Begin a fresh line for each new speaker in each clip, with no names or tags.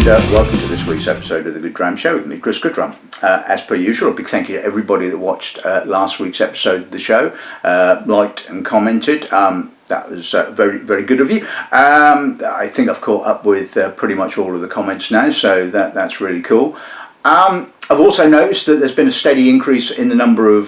welcome to this week's episode of the Dram Show with me, Chris Goodrum. As per usual, a big thank you to everybody that watched last week's episode of the show, liked and commented. That was very, very good of you. I think I've caught up with pretty much all of the comments now, so that's really cool. I've also noticed that there's been a steady increase in the number of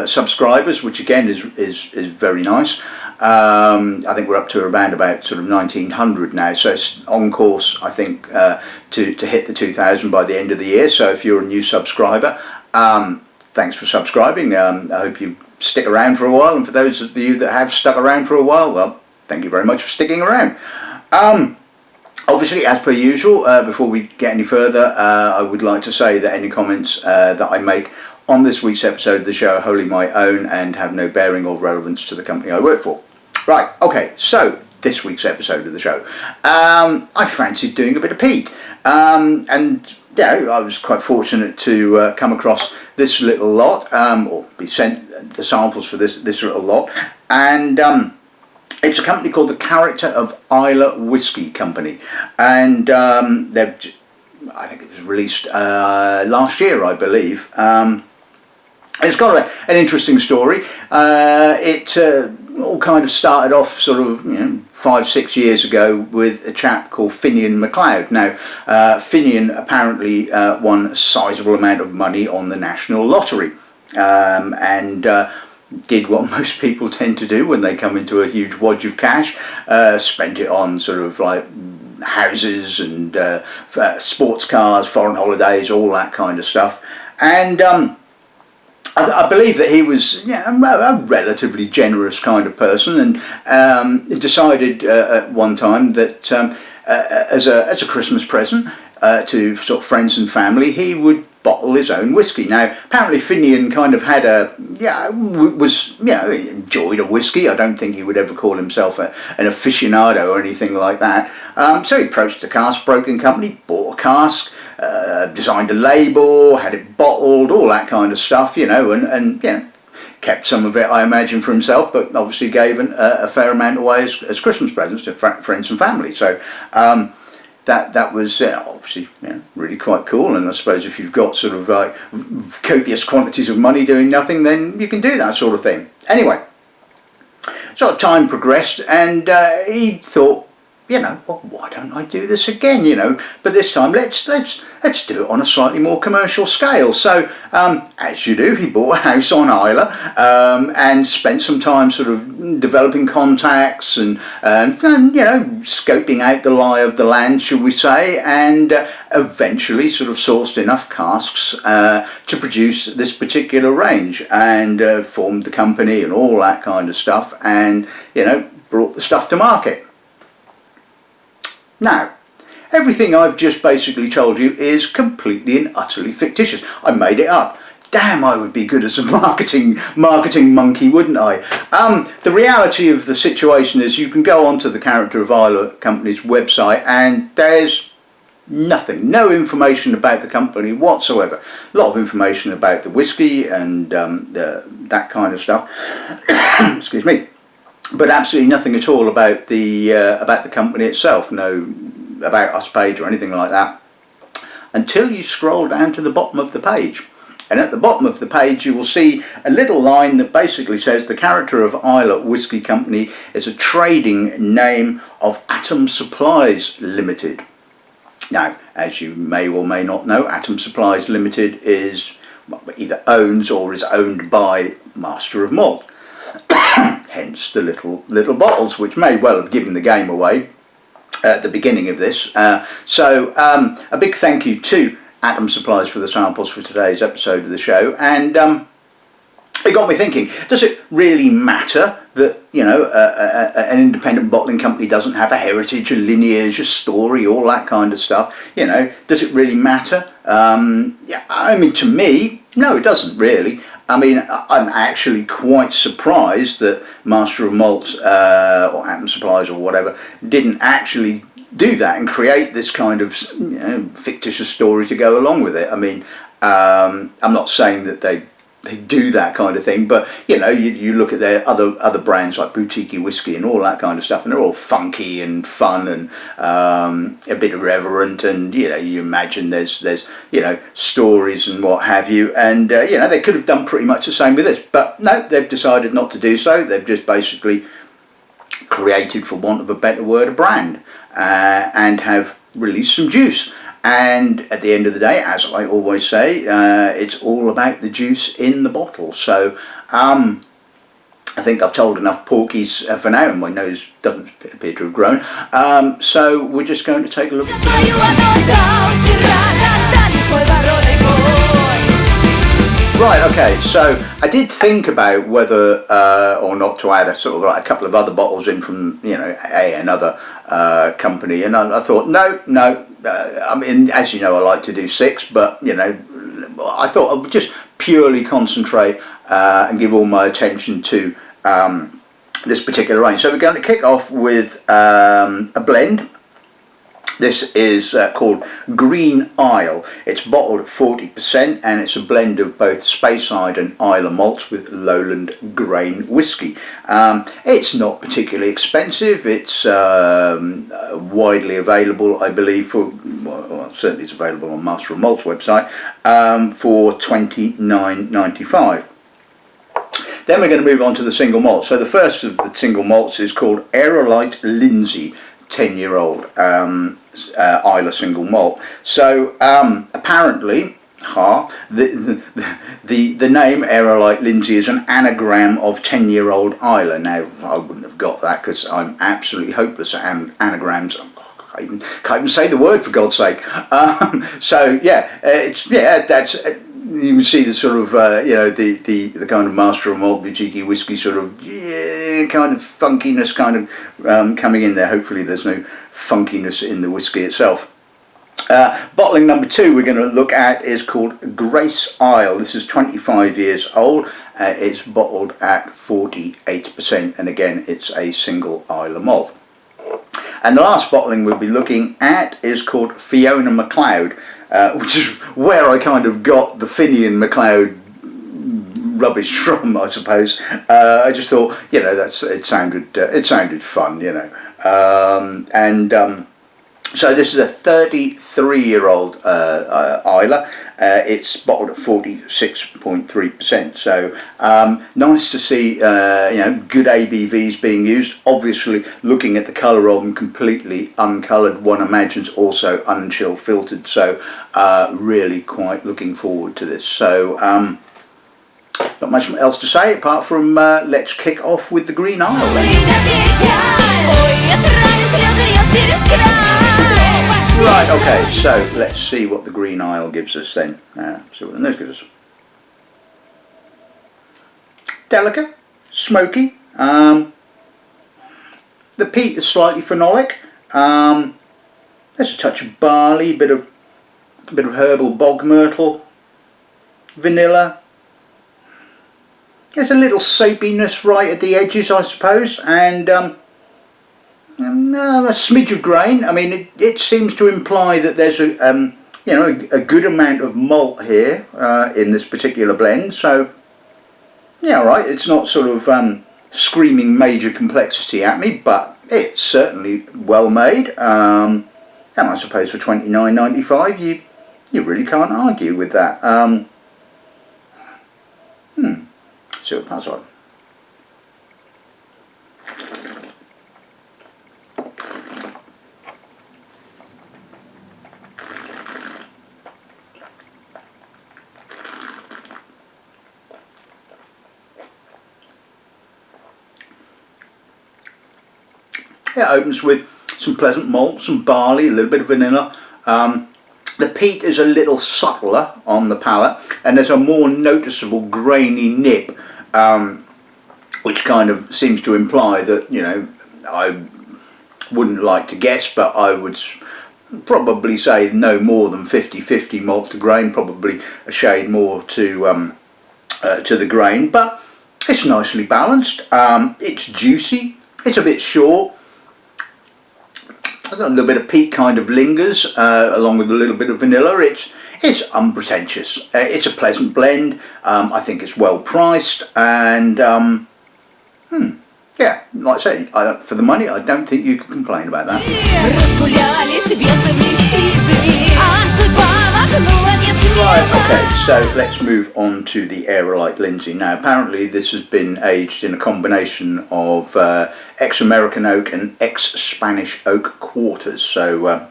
subscribers, which again is very nice. I think we're up to around about sort of 1900 now, so it's on course, I think, to hit the 2000 by the end of the year. So if you're a new subscriber, thanks for subscribing. I hope you stick around for a while, and for those of you that have stuck around for a while, well, thank you very much for sticking around. Obviously, as per usual, before we get any further, I would like to say that any comments that I make on this week's episode of the show are wholly my own and have no bearing or relevance to the company I work for. Right, okay, so this week's episode of the show. I fancied doing a bit of peat. And yeah, I was quite fortunate to come across this little lot, or be sent the samples for this little lot. And it's a company called the Character of Islay Whisky Company. And I think it was released last year, I believe. It's got an interesting story. It all kind of started off sort of 5-6 years ago with a chap called Fiona Macleod. Now, Fiona apparently won a sizable amount of money on the national lottery, and did what most people tend to do when they come into a huge wodge of cash, spent it on sort of like houses and sports cars, foreign holidays, all that kind of stuff. And I believe that he was a relatively generous kind of person, and decided at one time that as a Christmas present to sort of friends and family, he would bottle his own whiskey. Now, apparently Finian kind of had enjoyed a whiskey. I don't think he would ever call himself an aficionado or anything like that. So he approached the cask broking company, bought a cask, designed a label, had it bottled, all that kind of stuff, and kept some of it, I imagine, for himself, but obviously gave a fair amount away as Christmas presents to friends and family. So that was obviously really quite cool. And I suppose if you've got sort of like copious quantities of money doing nothing, then you can do that sort of thing. Anyway, so time progressed, and he thought, well, why don't I do this again? But this time let's do it on a slightly more commercial scale. So as you do, he bought a house on Islay, and spent some time sort of developing contacts and scoping out the lie of the land, shall we say, and eventually sort of sourced enough casks to produce this particular range, and formed the company and all that kind of stuff, and brought the stuff to market. Now, everything I've just basically told you is completely and utterly fictitious. I made it up. Damn, I would be good as a marketing monkey, wouldn't I? The reality of the situation is you can go onto the Character of Islay company's website, and there's nothing, no information about the company whatsoever. A lot of information about the whiskey and that kind of stuff. Excuse me. But absolutely nothing at all about the company itself. No About Us page or anything like that, until you scroll down to the bottom of the page. And at the bottom of the page you will see a little line that basically says the Character of Islay Whisky Company is a trading name of Atom Supplies Limited. Now, as you may or may not know, Atom Supplies Limited is either owns or is owned by Master of Malt. Hence the little bottles, which may well have given the game away at the beginning of this. So a big thank you to Atom Supplies for the samples for today's episode of the show. And it got me thinking, does it really matter that an independent bottling company doesn't have a heritage, a lineage, a story, all that kind of stuff? Does it really matter? I mean, to me, no, it doesn't really. I mean, I'm actually quite surprised that Master of Malt or Atom Supplies or whatever didn't actually do that and create this kind of fictitious story to go along with it. I mean, I'm not saying that they they do that kind of thing. But you know, you look at their other brands like Boutique Whiskey and all that kind of stuff, and they're all funky and fun and a bit irreverent, and you know, you imagine there's you know, stories and what have you, and you know, they could have done pretty much the same with this, but no, they've decided not to do so. They've just basically created, for want of a better word, a brand, and have released some juice. And at the end of the day, as I always say, it's all about the juice in the bottle. So I think I've told enough porkies for now, and my nose doesn't appear to have grown. So we're just going to take a look at Right, okay, so I did think about whether or not to add a sort of like a couple of other bottles in from, you know, another company, and I thought, no, I mean, as you know, I like to do 6, but, you know, I thought I would just purely concentrate and give all my attention to this particular range. So we're going to kick off with a blend. This is called Green Isle. It's bottled at 40%, and it's a blend of both Speyside and Islay malts with lowland grain whiskey. It's not particularly expensive. It's widely available, I believe, for, well, certainly it's available on Master of Malt's website, for $29.95. Then we're going to move on to the single malt. So the first of the single malts is called Aerolite Lindsay, 10-year-old Islay single malt. So apparently, the name Aerolite Lindsay is an anagram of 10-year-old Islay. Now, I wouldn't have got that because I'm absolutely hopeless at anagrams. I can't even say the word, for God's sake. So yeah, that's. You can see the sort of you know, the kind of Master of Malt Boutique Whiskey sort of kind of funkiness kind of coming in there. Hopefully there's no funkiness in the whiskey itself. Bottling number 2 we're going to look at is called Grace Isle. This is 25 years old. It's bottled at 48%, and again it's a single Islay malt. And the last bottling we'll be looking at is called Fiona Macleod, which is where I kind of got the Finian Macleod rubbish from, I suppose. I just thought, you know, it sounded fun, you know. So this is a 33-year-old Islay. It's bottled at 46.3%. So nice to see, you know, good ABVs being used. Obviously, looking at the colour of them, completely uncoloured. One imagines also unchill filtered. So really quite looking forward to this. So not much else to say apart from let's kick off with the Green Isle. Right, okay, so let's see what the Green Isle gives us then. See what the nose gives us. Delicate, smoky. The peat is slightly phenolic. There's a touch of barley, a bit of herbal bog myrtle, vanilla. There's a little soapiness right at the edges, I suppose, and a smidge of grain. I mean, it seems to imply that there's a you know, a good amount of malt here in this particular blend. So yeah, right. It's not sort of screaming major complexity at me, but it's certainly well made. And I suppose for $29.95, you really can't argue with that. See what that's like. It opens with some pleasant malt, some barley, a little bit of vanilla. The peat is a little subtler on the palate, and there's a more noticeable grainy nip, which kind of seems to imply that, you know, I wouldn't like to guess, but I would probably say no more than 50-50 malt to grain, probably a shade more to the grain, but it's nicely balanced. It's juicy, it's a bit short. A little bit of peat kind of lingers along with a little bit of vanilla. It's it's unpretentious. It's a pleasant blend. I think it's well priced, and yeah, like I say, for the money, I don't think you can complain about that. Right, okay, so let's move on to the Aerolite Lindsay. Now, apparently this has been aged in a combination of ex-American oak and ex-Spanish oak quarters. So,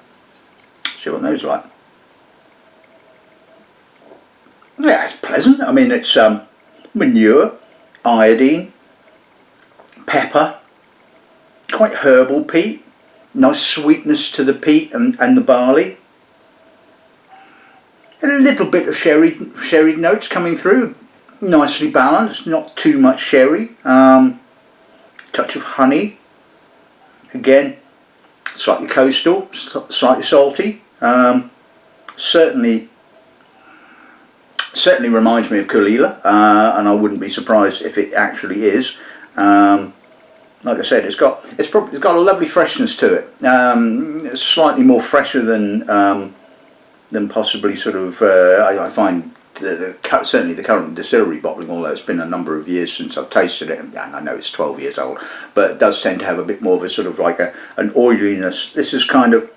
see what those are like. Yeah, it's pleasant. I mean, it's manure, iodine, pepper, quite herbal peat, nice sweetness to the peat and the barley. A little bit of sherry notes coming through, nicely balanced, not too much sherry. Touch of honey, again, slightly coastal, slightly salty. Certainly reminds me of Kalevala, and I wouldn't be surprised if it actually is. Like I said, it's got a lovely freshness to it. It's slightly more fresher than possibly sort of I find certainly the current distillery bottling, although it's been a number of years since I've tasted it, and I know it's 12 years old, but it does tend to have a bit more of a sort of like an oiliness. This is kind of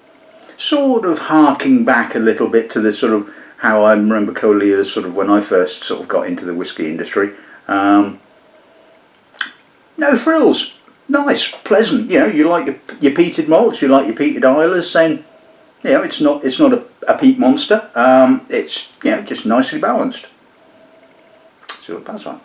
sort of harking back a little bit to the sort of how I remember Kalevala sort of when I first sort of got into the whiskey industry. No frills, nice, pleasant. You know, you like your peated malts, you like your peated Islers, then you know it's not a peat monster. It's, you know, just nicely balanced. Let's see what that's like.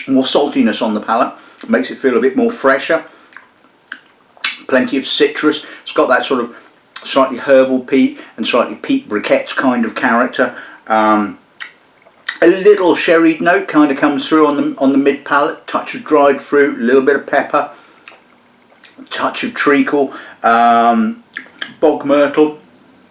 More saltiness on the palate, makes it feel a bit more fresher. Plenty of citrus. It's got that sort of slightly herbal peat and slightly peat briquette kind of character. A little sherried note kind of comes through on the mid palate. Touch of dried fruit, a little bit of pepper, touch of treacle, bog myrtle.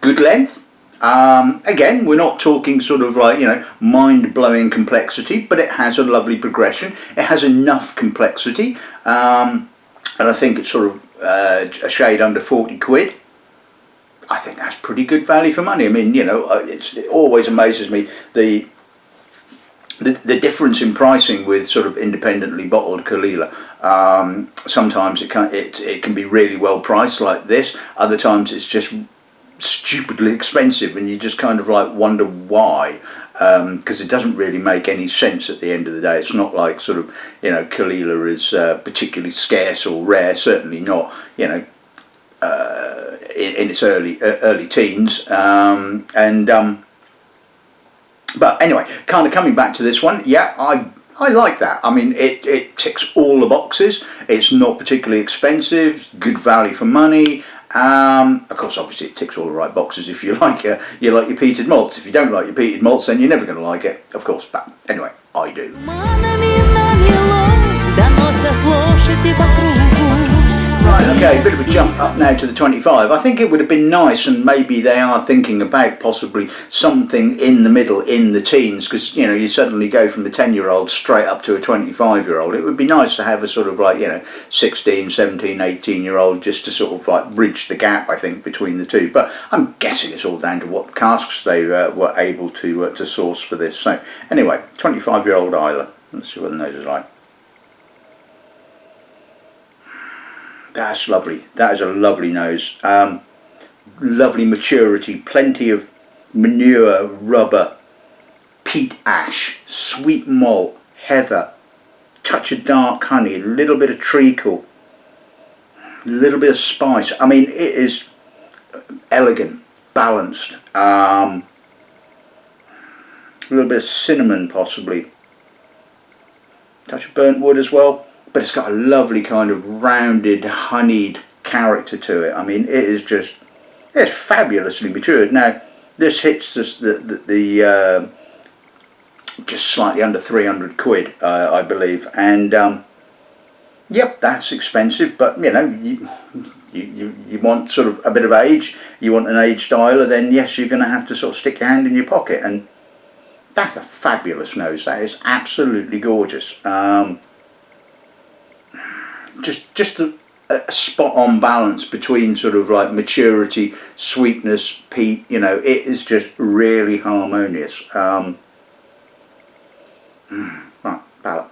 Good length. Again, we're not talking sort of like, you know, mind-blowing complexity, but it has a lovely progression. It has enough complexity, and I think it's sort of a shade under 40 quid. I think that's pretty good value for money. I mean, you know, it always amazes me the difference in pricing with sort of independently bottled Kalevala. Sometimes it can be really well priced like this. Other times it's just stupidly expensive, and you just kind of like wonder why, because it doesn't really make any sense at the end of the day. It's not like sort of, you know, Kalevala is particularly scarce or rare, certainly not, you know, in its early teens, but anyway, kind of coming back to this one, yeah, I like that. I mean, it ticks all the boxes. It's not particularly expensive, good value for money. Of course, obviously it ticks all the right boxes if you like your peated malts. If you don't like your peated malts, then you're never going to like it, of course, but anyway, I do. Right, okay, a bit of a jump up now to the 25. I think it would have been nice, and maybe they are thinking about possibly something in the middle, in the teens, because, you know, you suddenly go from the 10-year-old straight up to a 25-year-old. It would be nice to have a sort of like, you know, 16, 17, 18-year-old, just to sort of like bridge the gap, I think, between the two. But I'm guessing it's all down to what casks they were able to source for this. So anyway, 25-year-old Islay. Let's see what the nose is like. That's lovely. That is a lovely nose. Lovely maturity, plenty of manure, rubber, peat ash, sweet malt, heather, touch of dark honey, a little bit of treacle, a little bit of spice. I mean, it is elegant, balanced. A little bit of cinnamon possibly. Touch of burnt wood as well. But it's got a lovely kind of rounded, honeyed character to it. I mean, it is just, it's fabulously matured. Now, this hits the just slightly under 300 quid, I believe. And Yep, that's expensive, but you know, you want sort of a bit of age, you want an aged Islay, then yes, you're going to have to sort of stick your hand in your pocket. And that's a fabulous nose. That is absolutely gorgeous. Just a spot on balance between sort of like maturity, sweetness, peat. You know, it is just really harmonious. Right, palate.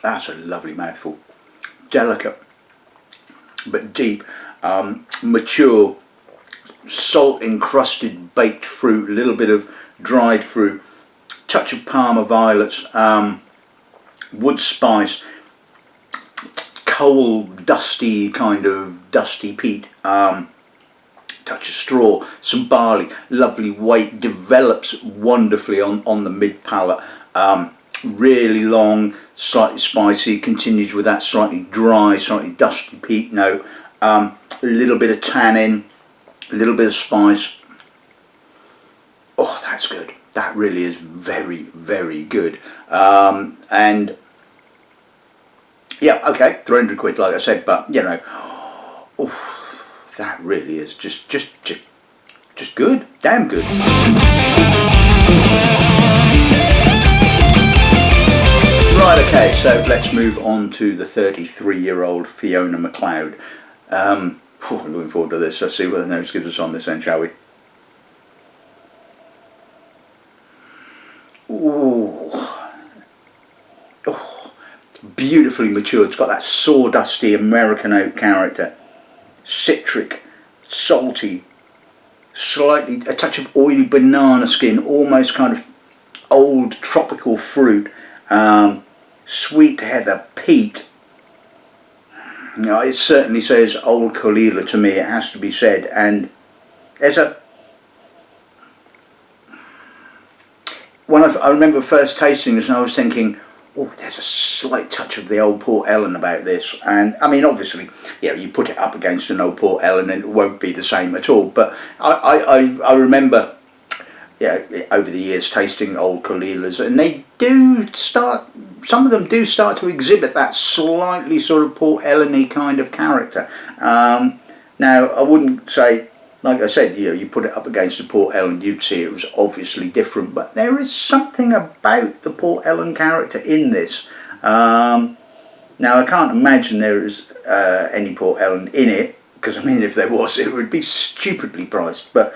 That's a lovely mouthful. Delicate but deep, mature, salt encrusted baked fruit, a little bit of dried fruit, touch of Parma violets, wood spice, coal, dusty kind of dusty peat, touch of straw, some barley, lovely weight, develops wonderfully on the mid palate. Really long, slightly spicy, continues with that slightly dry, slightly dusty peat note, a little bit of tannin, a little bit of spice. Oh, that's good. That really is very, very good. And yeah, okay, 300 quid, like I said, but you know, oh, that really is just good, damn good. Right, okay, so let's move on to the 33-year-old Fiona Macleod. I'm looking forward to this. Let's see what the nose gives us on this end, shall we? Ooh. Oh, beautifully matured. It's got that sawdusty American oak character. Citric, salty, slightly a touch of oily banana skin, almost kind of old tropical fruit. Sweet heather, peat. You know, it certainly says old Kalevala to me, it has to be said. And there's I remember first tasting this and I was thinking, oh, there's a slight touch of the old Port Ellen about this. And I mean, obviously, you know, you put it up against an old Port Ellen and it won't be the same at all. But I remember, yeah, over the years tasting old Kalevalas, and they do start, some of them do start to exhibit that slightly sort of Port Ellen-y kind of character. Now, I wouldn't say, like I said, you know, you put it up against the Port Ellen, you'd see it was obviously different, but there is something about the Port Ellen character in this. Now, I can't imagine there is any Port Ellen in it, because I mean, if there was, it would be stupidly priced. But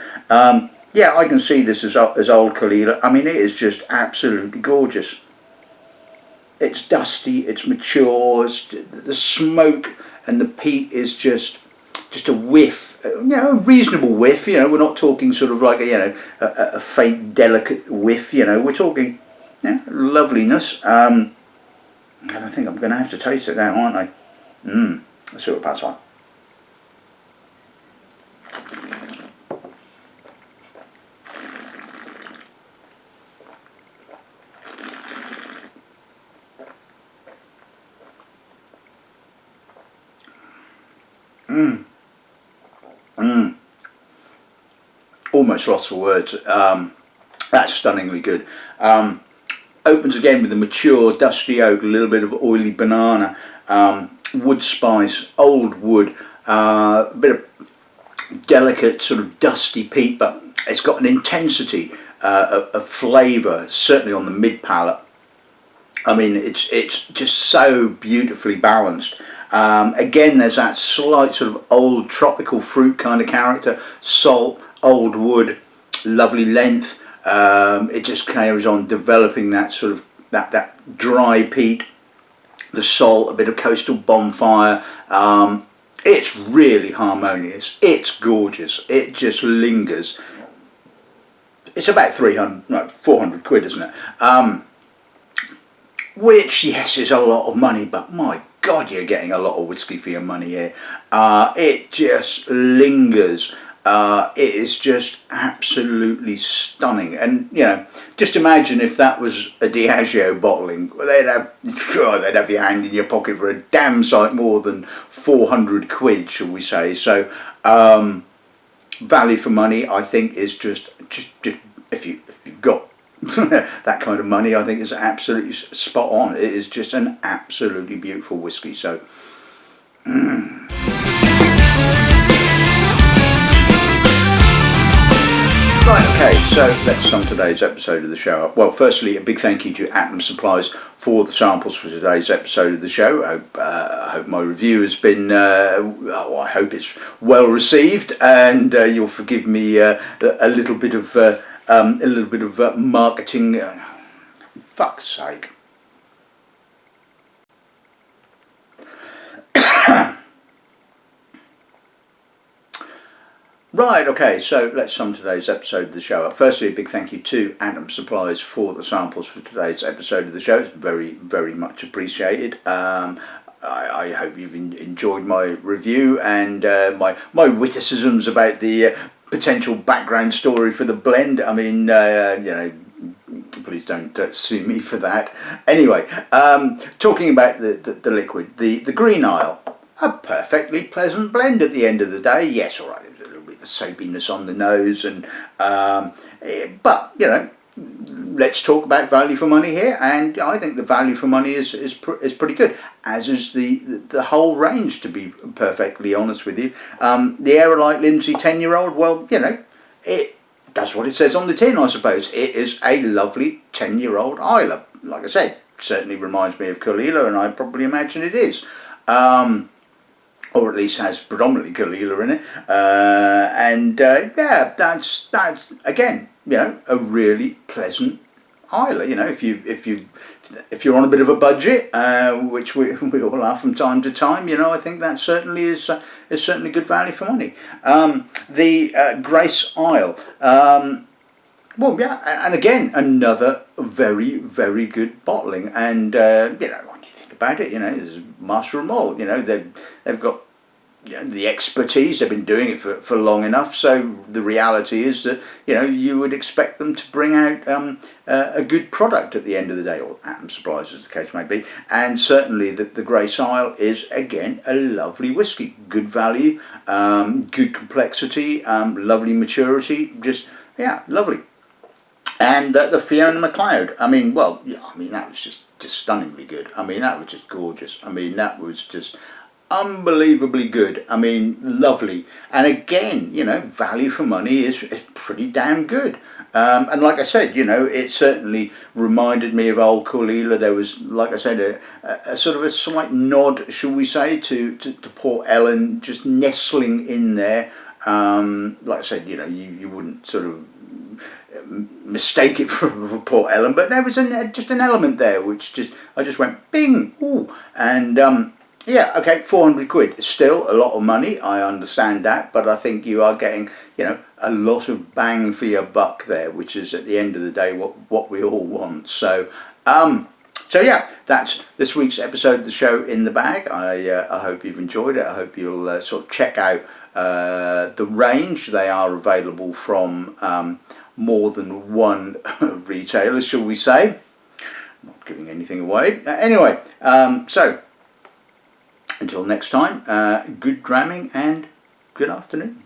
yeah, I can see this as old Kalevala. I mean, it is just absolutely gorgeous. It's dusty, it's mature, the smoke and the peat is just a whiff, you know, a reasonable whiff. You know, we're not talking sort of like a faint, delicate whiff. You know, we're talking, yeah, loveliness. And I think I'm going to have to taste it now, aren't I? Let's see what it passes on. Almost lost for words. That's stunningly good. Opens again with a mature dusty oak, a little bit of oily banana, wood spice, old wood, a bit of delicate sort of dusty peat, but it's got an intensity of flavour, certainly on the mid palate. I mean, it's just so beautifully balanced. Again, there's that slight sort of old tropical fruit kind of character, salt, old wood, lovely length. It just carries on developing that sort of that dry peat, the salt, a bit of coastal bonfire. It's really harmonious. It's gorgeous. It just lingers. It's about 400 quid, isn't it? Which, yes, is a lot of money, but my God, you're getting a lot of whiskey for your money here. It just lingers. it is just absolutely stunning. And you know, just imagine if that was a Diageo bottling. They'd have your hand in your pocket for a damn sight more than 400 quid, shall we say. So value for money, I think, is just if you've got that kind of money, I think it's absolutely spot on. It is just an absolutely beautiful whiskey. So right, okay, so let's sum today's episode of the show up. Well, firstly, a big thank you to Atom Supplies for the samples for today's episode of the show. I hope my review has been, I hope it's well received, and you'll forgive me a little bit of marketing. Fuck's sake. Right, okay, so let's sum today's episode of the show up. Firstly, a big thank you to Atom Supplies for the samples for today's episode of the show. It's very, very much appreciated. I hope you've enjoyed my review and my witticisms about the potential background story for the blend. I mean, you know, please don't sue me for that. Anyway, talking about the liquid, the Green Isle, a perfectly pleasant blend at the end of the day. Yes, all right. Soapiness on the nose, and but you know, let's talk about value for money here, and I think the value for money is pretty good, as is the whole range, to be perfectly honest with you. The Aerolite Lindsay 10-year-old, well, you know, it does what it says on the tin, I suppose. It is a lovely 10-year-old Islay. Like I said, certainly reminds me of Kalevala, and I probably imagine it is. Or at least has predominantly Kalevala in it, and yeah, that's again, you know, a really pleasant Islay. You know, if you're on a bit of a budget, which we all are from time to time, you know, I think that certainly is certainly good value for money. The Grace Isle. Well, yeah, and again, another very, very good bottling, and you know, when you think about it, you know, there's Master of Malt. You know, they've got, you know, the expertise. They've been doing it for long enough. So the reality is that, you know, you would expect them to bring out a good product at the end of the day, or Atom Supplies, as the case may be. And certainly the Grace Isle is again a lovely whiskey, good value, good complexity, lovely maturity. Just, yeah, lovely. And the Fiona Macleod, I mean, well, yeah, I mean, that was just stunningly good. I mean, that was just gorgeous. I mean, that was just unbelievably good. I mean, lovely. And again, you know, value for money is pretty damn good. And like I said, you know, it certainly reminded me of old Kalevala. There was, like I said, a sort of a slight nod, shall we say, to Port Ellen, just nestling in there. Like I said, you know, you wouldn't sort of mistake it for Port Ellen, but there was just an element there which I just went bing, ooh, and yeah, okay, 400 quid. It's still a lot of money, I understand that, but I think you are getting, you know, a lot of bang for your buck there, which is at the end of the day what we all want. So so yeah, that's this week's episode of the show in the bag. I hope you've enjoyed it. I hope you'll sort of check out the range. They are available from more than one retailer, shall we say. Not giving anything away. Anyway, so until next time, good dramming and good afternoon.